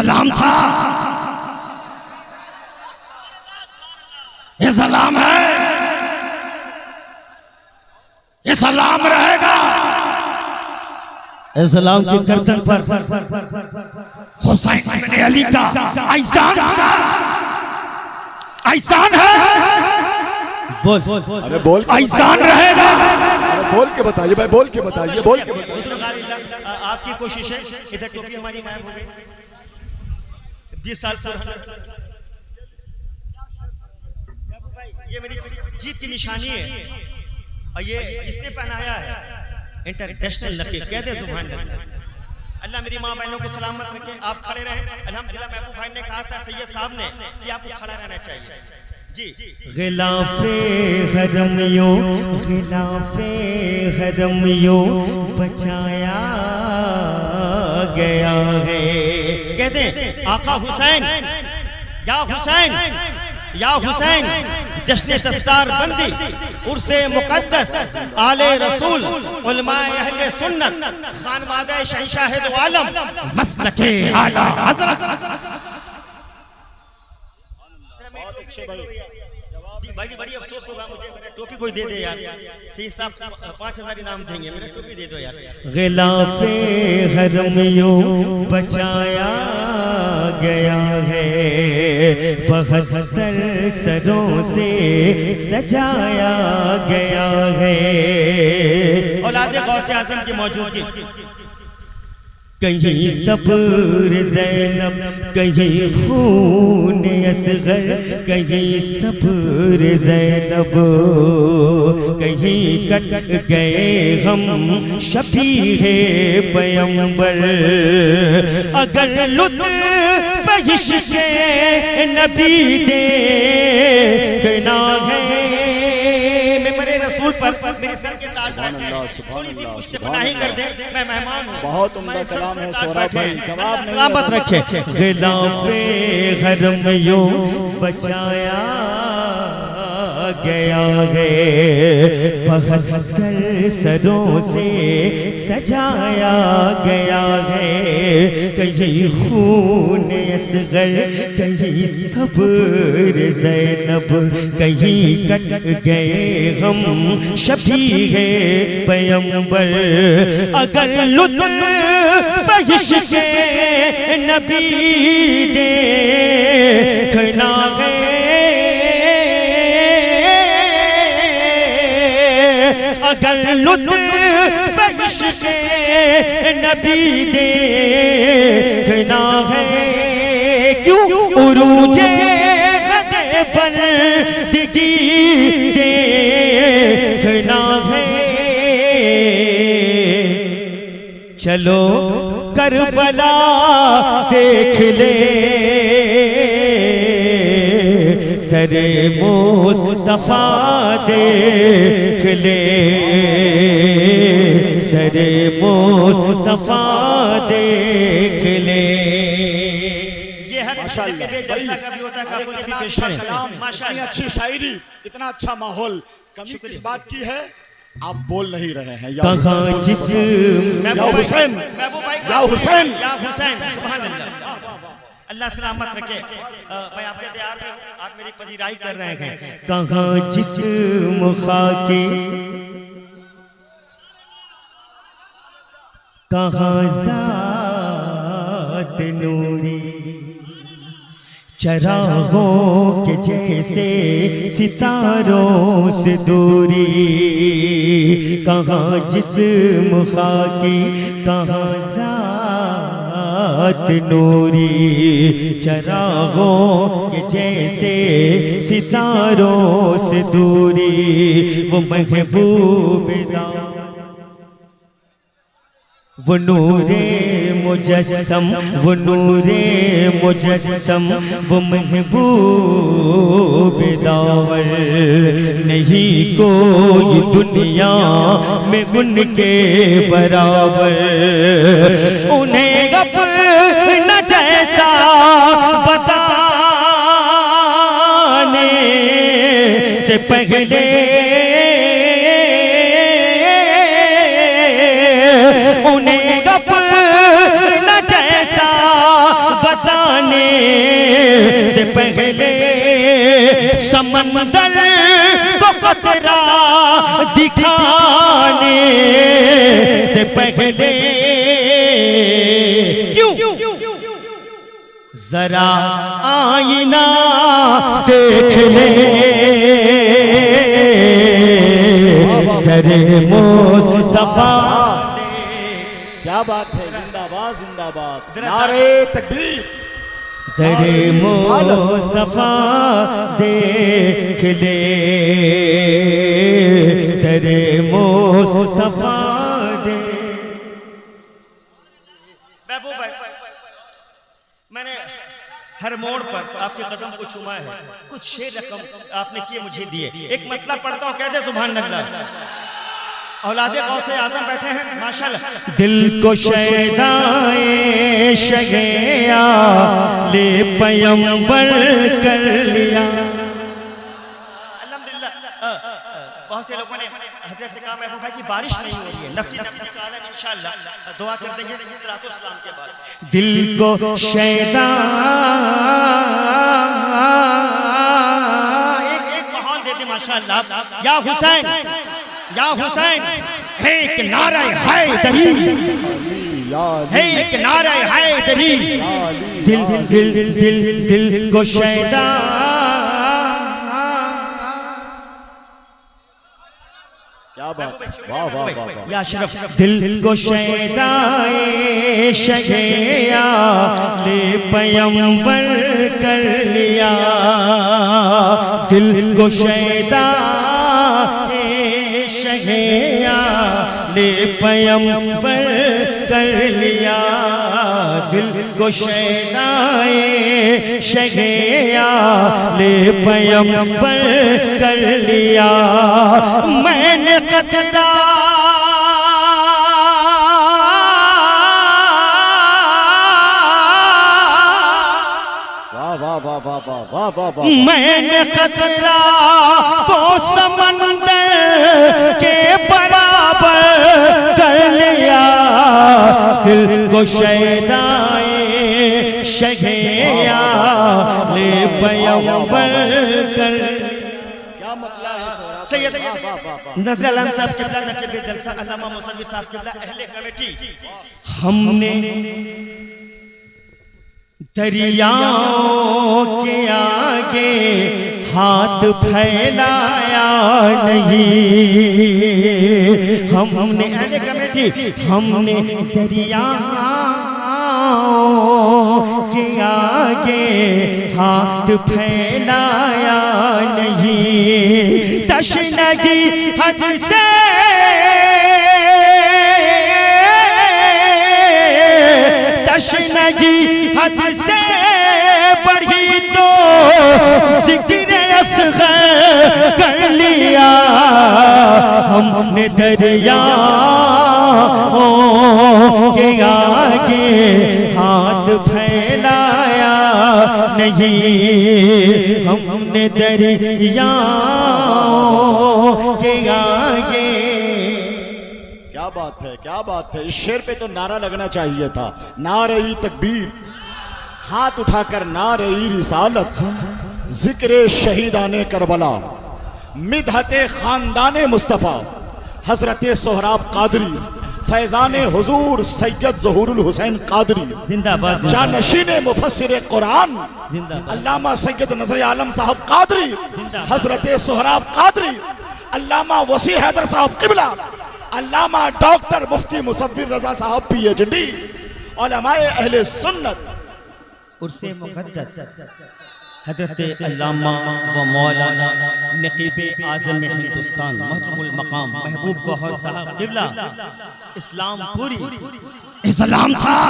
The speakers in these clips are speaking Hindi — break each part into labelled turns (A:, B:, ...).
A: सलाम था, ये सलाम है, ये सलाम रहेगा।
B: सलाम की गर्दन पर
A: हुसैन इब्न अली का ऐसान था, ऐसान है।
B: बोल
C: अरे बोल
A: ऐसान रहेगा।
C: अरे बोल के बताइए भाई, बोल के बताइए, बोल के बताइए।
D: आपकी कोशिश है। इधर टोपी हमारी गायब हो गई 20 साल पुराना। ये मेरी जीत की निशानी है और ये इसने पहनाया है इंटरनेशनल नकीब। कहते हैं सुभान अल्लाह। अल्लाह मेरी माँ बहनों को सलामत रखे। आप खड़े रहे। अल्हम्दुलिल्लाह महबूब भाई ने कहा था सैयद साहब ने कि आपको खड़ा रहना चाहिए जी।
B: गिलाफे हरमियों, गिलाफे हरमियों बचाया गया है।
D: कहते हैं आका हुसैन, या हुसैन, या हुसैन, जश्न दस्तार बंदी, उर्से मुकद्दस, आले रसूल, उलमाए अहले सुन्नत, खानवादे शहंशाह दो आलम,
A: मसलके आला हज़रत।
D: बड़ी बड़ी अफसोस होगा मुझे, मेरे टोपी कोई दे दे यार। सही साहब 5000 इनाम देंगे, मेरे टोपी दे दो यार।
B: गिलाफे हरमियों बचाया गया है, 72 सरों से सजाया गया है।
D: औलाद गौसे आज़म की मौजूदगी।
B: कहीं सब्र ज़ैनब, कहीं खून असगर, कहीं सब्र ज़ैनब, कहीं कट गए हम शफीए पैगंबर। अगर लुत्फ़ इश्क़े नबी देखना है, मेरे रसूल पर मेरे सर के ताज बैठे, थोड़ी सी पुष्ट पनाही कर दे, मैं मेहमान हूँ।
C: बहुत उम्दा कलाम है सौरभ भाई, जवाब नहीं
D: सलामत रखे।
B: गिलाफे हरमियों बचाया गया है, 72 सरों से सजाया गया है। कहीं खून असगर, कहीं सब्र ज़ैनब, कहीं कट गए हम शफीए पैगंबर। अगर लुत्फ़ इश्क़े नबी देखना है, अगर लुत्फ़ इश्क़े नबी देखना है, क्यों उरूजे ग़दे पर दिगी देखना है। चलो करबला देख ले, तेरे मुस्तफा देख ले, तेरे मुस्तफा देख ले।
D: ये है
C: माशाअल्लाह
D: जलसा कभी होता है, काबुल भी पेश
C: अच्छा
D: करें।
C: कलाम, इतनी
D: माशाअल्लाह।
C: अच्छी शायरी, इतना अच्छा माहौल। कमी किस बात की है आप बोल नहीं रहे हैं? या
B: कहाँ जिस
C: या हुसैन,
D: महबूब भाई
C: या हुसैन,
D: या हुसैन, सुभान अल्लाह। अल्लाह सलामत रखे। भाई आपके दयार में आप मेरी पजीराई कर रहे हैं।
B: कहाँ जिस्म खाकी, कहाँ ज़ात नूरी, चरागों के जैसे सितारों से दूरी। कहाँ जिस्म खाकी, कहाँ ज़ात नूरी, चरागों के जैसे सितारों से दूरी। वो महबूब दा, वो नूरे मुजस्सम, वो नूरे मुजस्सम, वो महबूब दावर। नहीं कोई दुनिया में उनके बराबर। उन्हें अपना जैसा बताने से पहले उन्हें अपना जैसा बता आने से पहले समंदर को कतरा दिखाने से पहले क्यों जरा आईना देख ले दरे मुस्तफा।
C: क्या बात है, जिंदाबाद जिंदाबाद, नारे तकबीर।
B: दरे मुस्तफा देख ले दरे मुस्तफा दे।
D: महबूब भाई, मैंने हर मोड़ पर आपके कदम को चूमा है, कुछ शेर रकम आपने किए मुझे दिए, एक मतलब पढ़ता हूँ, कह दे सुभान अल्लाह। औलादे गौसे आजम बैठे हैं माशाल्लाह।
B: दिल को शैदाए शगेया ले पैगंबर कर लिया।
D: अल्हम्दुलिल्लाह बहुत से लोगों ने हजरत से कहा महबूब भाई की बारिश नहीं हो रही है, नफ्सी नफ्सी का आलम इंशाअल्लाह दुआ कर देंगे सलातो सलाम के बाद।
B: दिल को शैदा
D: एक माहौल दे दे माशाअल्लाह। या हुसैन या हुसैन,
B: है एक नारा हैदरी, है एक नारा हैदरी। दिल दिल दिल दिल को शैदा
C: क्या बात, वाह वाह वाह।
B: या अशरफ, दिल को शैदाए शगेया ले पैगंबर कर लिया। दिल को शैदाए शगेया ले पैगंबर कर लिया। दिल को शैदाए शगेया ले पैगंबर कर लिया। मैंने कतरा मैंने कतरा तो समंदर के बराबर कर लिया। दिल को शैदाए शगेया ले पैगंबर कर।
C: क्या मतलब है
D: सैयद नजर आलम साहब किबला नकीब जलसा अल्लामा मौसवी साहब किबला अहले कमेटी।
B: हमने दरियाओं के आगे हाथ फैलाया नहीं। हमने अहले कमेटी, हमने दरियाओं के आगे हाथ फैलाया नहीं। तशनगी हद से तशनगी हद से बढ़ी तो जिक्र असग़र कर लिया। हमने दरिया के आगे हाथ फैलाया नहीं। हमने दरिया के आगे।
C: क्या बात है, क्या बात है। इस शेर पे तो नारा लगना चाहिए था, नारे तकबीर। हाथ उठाकर नारे रिसालत, जिक्र शहीदाने करबला, मिदहते खानदाने मुस्तफ़ा, हजरत सोहराब कादरी, फैजाने हुजूर सैयद ज़हूरुल हुसैन कादरी
B: जिंदाबाद।
C: जानशीने मुफस्सिर कुरान अल्लामा सैयद नजर आलम साहब कादरी, हजरत सोहराब कादरी, अल्लामा वसी हैदर साहब किबला, अल्लामा डॉक्टर मुफ्ती मुसव्विर रजा साहब PhD, उलमाए अहले सुन्नत।
B: उर्से मुक़द्दस हजरत अल्लामा व मौलाना नकीब आज़म हिंदुस्तान महतमुल मकाम महबूब गौहर साहब किबला इस्लामपुरी। इस्लाम था,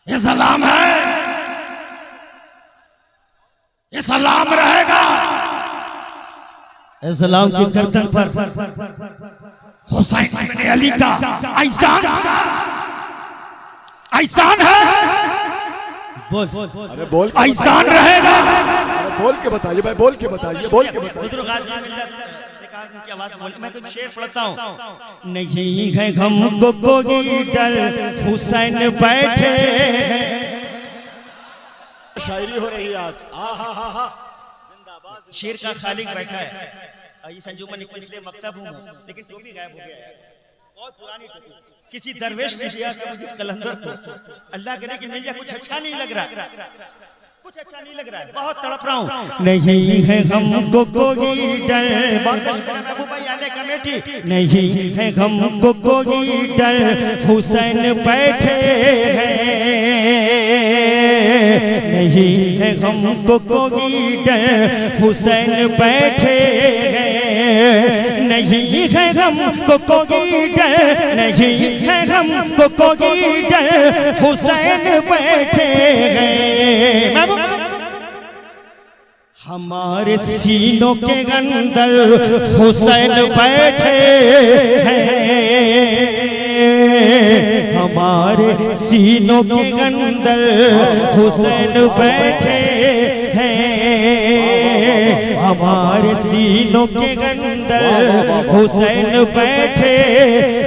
B: इस्लाम है, इस्लाम रहेगा। इस्लाम की गर्दन पर
A: हुसैन इब्न अली का ऐसान ऐसान है।
B: बोल
C: अरे बोल के
A: ऐसान रहेगा।
C: अरे बोल के बताइए भाई, बोल के बताइए, बोल के बताइए।
D: बुजुर्ग आदमी मिल्लत कहा कि आवाज बोले, मैं कुछ शेर पढ़ता हूँ।
B: नहीं है हमको कोई डर, हुसैन बैठे हैं।
C: शायरी हो रही है आज। हा
D: शेर का खालिक बैठा है। ये संजुमन इसलिए मकतब हूँ, लेकिन टोपी गायब हो गया है, बहुत पुरानी टोपी। किसी दरवेश ने दिया था मुझे इस कलंदर को, अल्लाह करे कि मिल जाए। कुछ अच्छा नहीं लग रहा, कुछ अच्छा नहीं लग रहा है, बहुत तड़प रहा हूँ।
B: नहीं है हमको कोई डर,
D: महबूब भाई आने कमेटी,
B: नहीं है हमको कोई डर, हुसैन बैठे हैं। नहीं है हमको कोई डर, हुसैन बैठे हैं। नहीं है हमको कोई डर, नहीं है हमको कोई डर, हुसैन बैठे हैं। हमारे सीनों के अंदर हुसैन बैठे हैं। हमारे सीनों के अंदर हुसैन बैठे हैं। हमारे सीनों के अंदर हुसैन बैठे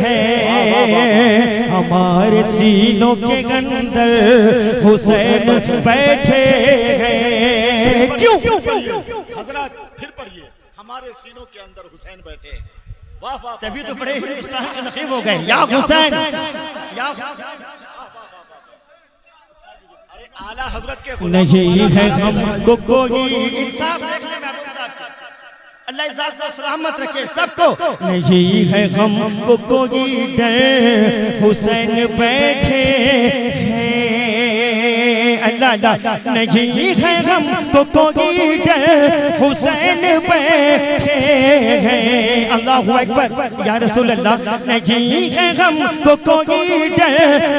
B: हैं। हमारे सीनों के अंदर हुसैन बैठे हैं। क्यों
C: हजरत फिर पढ़िए, हमारे सीनों के अंदर हुसैन बैठे। वाह वाह,
D: तभी तो बड़े हिंदुस्तान के नकीब हो गए।
B: या हुसैन,
D: या
C: अरे आला हजरत के
B: नहीं है हमको कोई,
D: इंसाफ देख ले महबूब साहब, अल्लाह इज्जत को सलामत रखे सबको।
B: नहीं है हमको कोई डर, हुसैन बैठे हैं। अल्लाह नहीं है हमको कोई डर, हुसैन बैठे हैं। अल्लाहु अकबर या रसूल अल्लाह। नहीं है हमको कोई डर,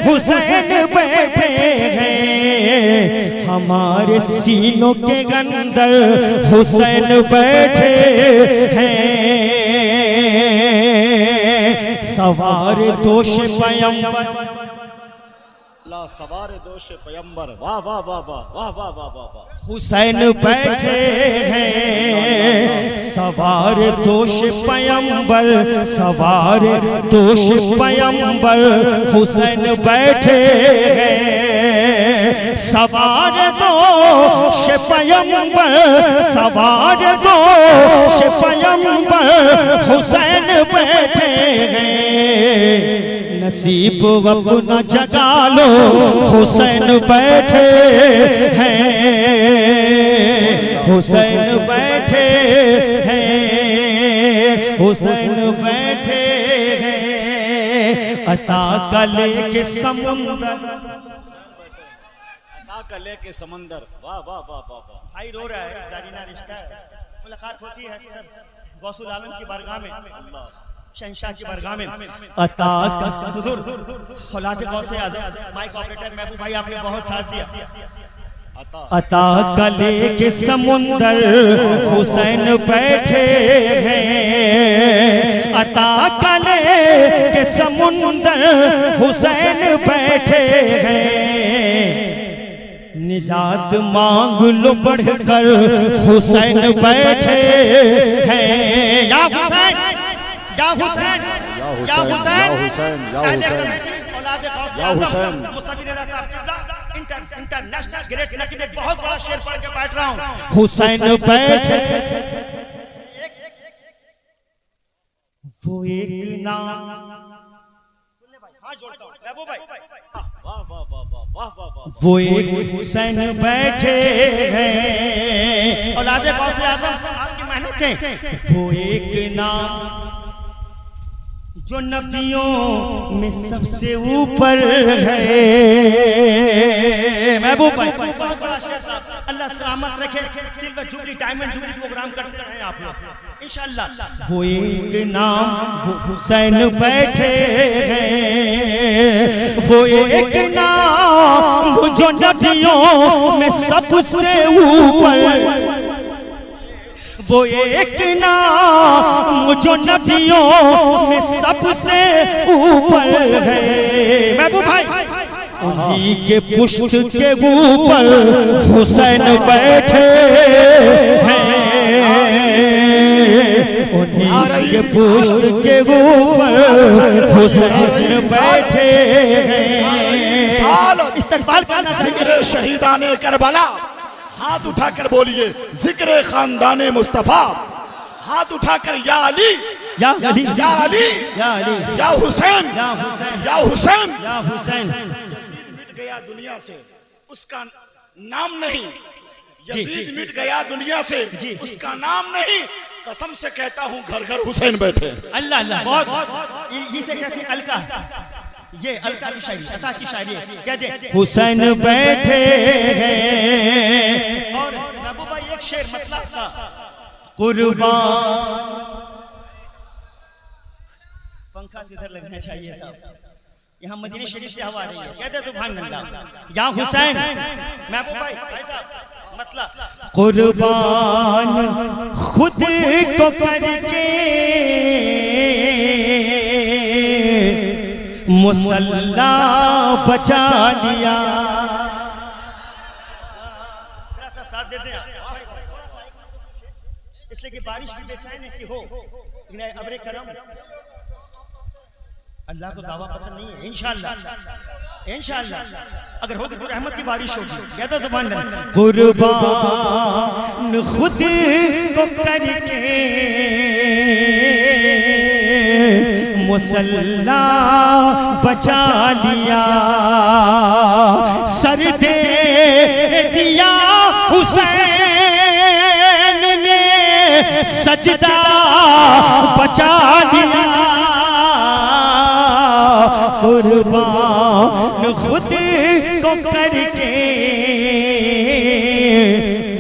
B: हुसैन बैठे हैं। हमारे सीनों के अंदर हुसैन बैठे हैं। सवार दोष पैगंबर,
C: सवार दोष पैगंबर। वाह वाह वाह वाह वाह वाह वाह वाह वाह,
B: हुसैन बैठे हैं। सवार दोष पैगंबर, सवार दोष पैगंबर, हुसैन बैठे हैं। सवार दोष पैगंबर, सवार दोष पैगंबर, हुसैन बैठे हैं। नसीब अपना जगा लो, हुसैन बैठे हैं। हुसैन बैठे हैं। हुसैन बैठे हैं। अता कले के समुंदर,
C: कले के समंदर। वाह वाह वाह वाह वाह,
D: भाई रो रहा है, जारीना रिश्ता है, मुलाकात होती है अक्सर गौसुल आलम की बारगाह में, शहंशाह की बारगाह में।
B: अता
D: हुजूर औलाद गौसे आज़म, माइक ऑपरेटर महबूब भाई आपने बहुत साथ दिया।
B: अता कले के समुंदर हुसैन बैठे हैं। अता कले के समुंदर हुसैन बैठे हैं। निजात मांग लो बढ़कर, हुसैन बैठे हैं। या हुसैन, या हुसैन,
C: या हुसैन, या हुसैन, या हुसैन, या हुसैन।
D: इंटरनेशनल ग्रेट नकीब, एक बहुत बड़ा शेर पढ़ के बैठ रहा हूँ।
B: हुसैन बैठे, वो एक नाम,
D: हाँ जोड़ता हूँ महबूब भाई।
C: वाह वाह वाह वाह वाह वाह वाह,
B: वो एक हुसैन बैठे हैं।
D: औलादे गौसे आज़म आपकी मेहनतें,
B: वो एक नाम जो नबियों में सबसे ऊपर है। महबूब भाई,
D: बहुत बड़ा शेर साहब, अल्लाह सलामत रखे। Silver jubilee, diamond jubilee program करते रहे आप लोग इंशाअल्लाह।
B: वो एक नाम, वो हुसैन बैठे हैं। वो एक नाम जो नबियों में सबसे ऊपर, वो एक नाम जो नबियों में सबसे ऊपर है। महबूब भाई, उन्हीं के पुष्ट के ऊपर हुसैन बैठे हैं। उन्हीं के पुष्ट के ऊपर हुसैन बैठे हैं। इस्तकबाल करना
C: जिक्र शहीदाने करबला, हाथ उठाकर बोलिए जिक्र खानदाने मुस्तफा, हाथ उठाकर या अली
B: या अली
C: या अली
B: या अली
C: या हुसैन
B: या हुसैन
C: या हुसैन।
B: या हुसैन।
C: मिट गया दुनिया से उसका नाम नहीं, यजीद मिट गया दुनिया से उसका नाम नहीं, कसम से कहता हूं घर घर हुसैन बैठे।
B: अल्लाह अल्लाह।
D: बहुत इसे कहते हैं अलका, ये अलका की शायरी, अता की शायरी कह दे।
B: हुसैन बैठे हैं
D: और महबूबा एक शेर मतलब था,
B: कुर्बान।
D: पंखा इधर लगना चाहिए साहब, यहाँ मदीने शरीफ से हवा आ रही है। कहते सुभान अल्लाह। या हुसैन महबूब भाई साहब मतलब
B: कुर्बान खुद को करके मुसल्ला बचा लिया।
D: थोड़ा सा साथ देते हैं इसलिए कि बारिश भी बेचैन है कि हो, लेकिन अबरे करम अल्लाह को दावा पसंद नहीं है। इंशाअल्लाह इंशाअल्लाह अगर होगी तो रहमत की बारिश होगी। कहते सुभान अल्लाह।
B: कुर्बान खुद को करके मुसल्ला बचा लिया, सर दे दिया हुसैन ने, सजदा बचा लिया। कुर्बान खुद को करके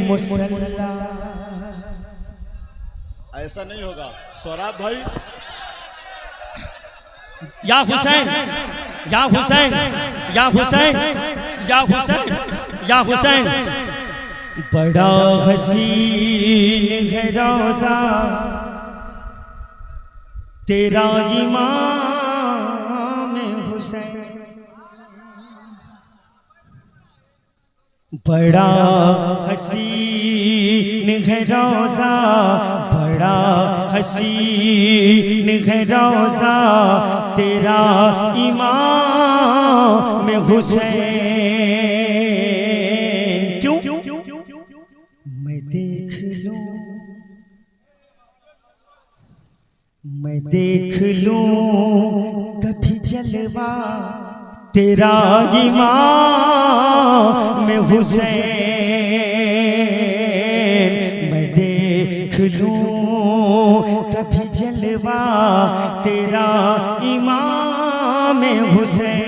B: मुसल्ला।
C: ऐसा नहीं होगा सौराब भाई।
B: या हुसैन या हुसैन या हुसैन या हुसैन या हुसैन। बड़ा हसीन है रोज़ा तेरा इमाम हुसैन, बड़ा हसीन है रोज़ा, बड़ा हसीन है रोज़ा तेरा इमाम हुसैन। क्यों मैं देख लूं, मैं देख लूं कभी जलवा तेरा इमाम हुसैन। मैं देख लूं कभी जलवा तेरा इमाम हुसैन।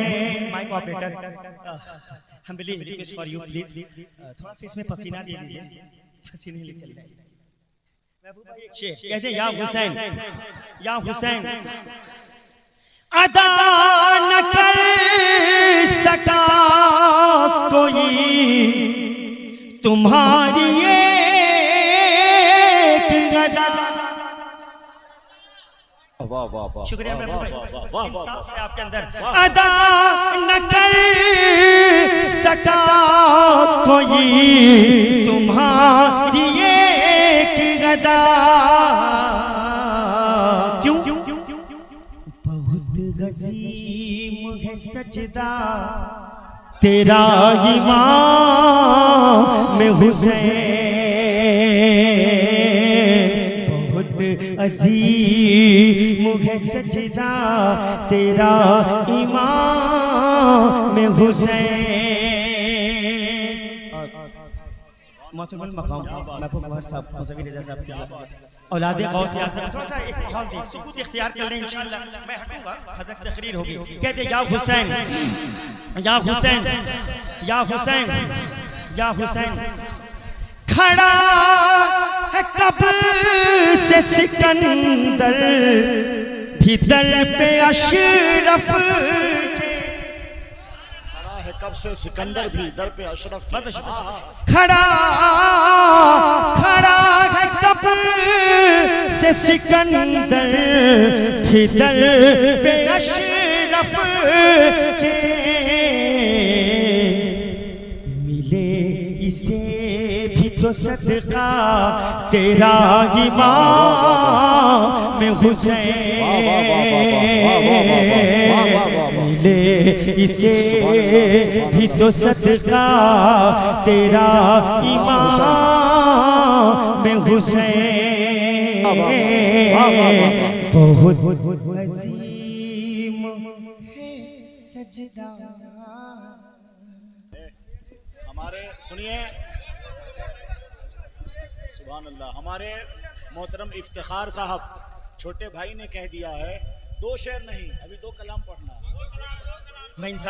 D: माइक ऑपरेटर हम रिक्वेस्ट फॉर यू प्लीज थोड़ा सा इसमें पसीना दे दीजिए, पसीने निकल जाए। कहते हैं या हुसैन या हुसैन।
B: अदा न कर सका कोई तुम्हारी एक अदा।
C: वाह वाह वाह,
D: शुक्रिया
C: वाह, वाह, वाह, वाह, वाह,
D: इंसाफ है आपके अंदर।
B: अदा न कर सका कोई तुम्हारी एक अदा। क्यों बहुत गजीम है सजदा तेरा इमाम हुसैन, बहुत अजीम है सजदा तेरा इमाम हुसैन।
D: मोहतरम मकाम महबूब गौहर साहब मुसव्विर रज़ा साहब की औलादे गौस आज़म थोड़ा सा एक माहौल दें, सुकूत इख्तियार कर लें इंशाअल्लाह। मैं हटूंगा, हज़रत तकरीर होगी। कहते या हुसैन या हुसैन या हुसैन या हुसैन।
B: खड़ा है कब से सिकंदर भीतर पे अशरफ के।
C: खड़ा है कब से सिकंदर भी दर पे अशरफ के।
B: खड़ा खड़ा है कब से सिकंदर भीतर पे अशरफ के। मिले इसे भी तो सदका तेरा इमाम हुसैन मिले इसे भी तो सदका तेरा इमाम हुसैन बहुत अजीम है सजदा।
C: हमारे सुनिए, सुभान अल्लाह, हमारे मोहतरम इफ्तिखार साहब छोटे भाई ने कह दिया है 2 शेर नहीं, अभी 2 कलाम पढ़ना है।
D: मैं इंसान